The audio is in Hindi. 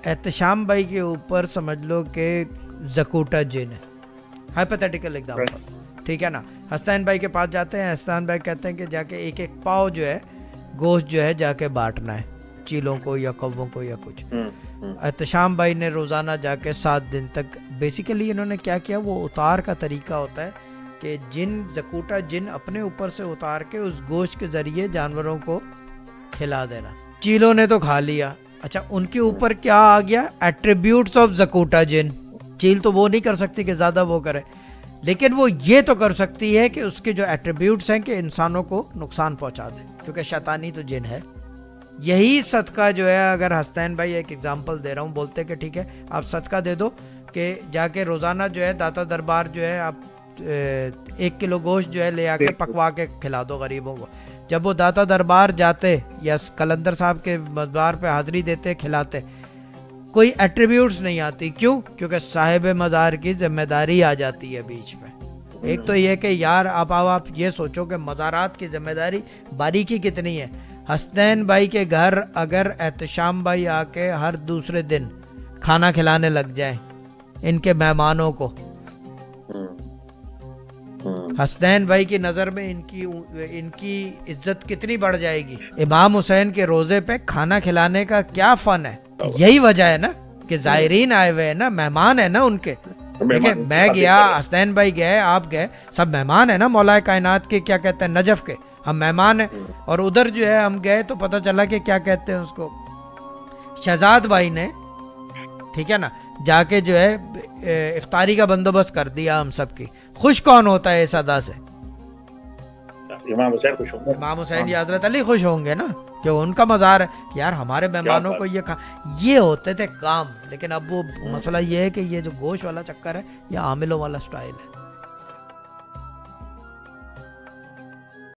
एहतशाम भाई के ऊपर समझ लो कि जकूटा जिन है, हाइपोथेटिकल एग्जांपल, ठीक है ना। हसनैन भाई के पास जाते हैं, हसनैन भाई कहते हैं कि जाके एक एक पाव जो है गोश्त जो है जाके बांटना है चीलों को या कौवों को या कुछ। एहतशाम भाई ने रोज़ाना जाके 7 दिन तक, बेसिकली इन्होंने क्या किया, वो उतार का तरीका होता है कि जिन जकूटा जिन अपने ऊपर से उतार के उस गोश्त के ज़रिए जानवरों को खिला देना। चीलों ने तो खा लिया, अच्छा उनके ऊपर क्या आ गया, एट्रीब्यूट्स ऑफ जकूटा जिन। चील तो वो नहीं कर सकती कि ज़्यादा वो करे, लेकिन वो ये तो कर सकती है कि उसके जो एट्रीब्यूट्स हैं कि इंसानों को नुकसान पहुंचा दे, क्योंकि शैतानी तो जिन है। यही सदका जो है, अगर हसनैन भाई एक एग्जांपल दे रहा हूँ, बोलते कि ठीक है आप सदका दे दो कि जाके रोज़ाना जो है दाता दरबार जो है आप 1 किलो गोश्त जो है ले आके पकवा के खिला दो गरीबों को। जब वो दाता दरबार जाते या कलंदर साहब के मज़ार पे हाज़िरी देते खिलाते, कोई एट्रीब्यूट्स नहीं आती। क्यों? क्योंकि साहिब मज़ार की जिम्मेदारी आ जाती है बीच में। एक तो ये कि यार आप ये सोचो कि मज़ारात की जिम्मेदारी बारीकी कितनी है। हसनैन भाई के घर अगर एहतशाम भाई आके हर दूसरे दिन खाना खिलाने लग जाए इनके मेहमानों को, हसनैन भाई की नज़र में इनकी इज्जत कितनी बढ़ जाएगी। इमाम हुसैन के रोज़े पे खाना खिलाने का क्या फ़न है, यही वजह है ना कि ज़ायरीन आए हुए हैं ना, मेहमान है ना उनके। देखिए मैं गया, हसनैन भाई गए, आप गए, सब मेहमान है ना मौलाए कायनात के, क्या कहते हैं, नजफ के, हम मेहमान हैं। और उधर जो है हम गए तो पता चला कि क्या कहते हैं उसको, शहजाद भाई ने, ठीक है ना, जाके जो है इफ्तारी का बंदोबस्त कर दिया हम सब की। खुश कौन होता है इस अदा से? इमाम हुसैन खुश होंगे, इमाम हुसैन या हजरत अली खुश होंगे ना, जो उनका मज़ार है कि यार हमारे मेहमानों को ये होते थे काम। लेकिन अब वो मसला ये है कि ये जो गोश्त वाला चक्कर है ये आमिलों वाला स्टाइल है।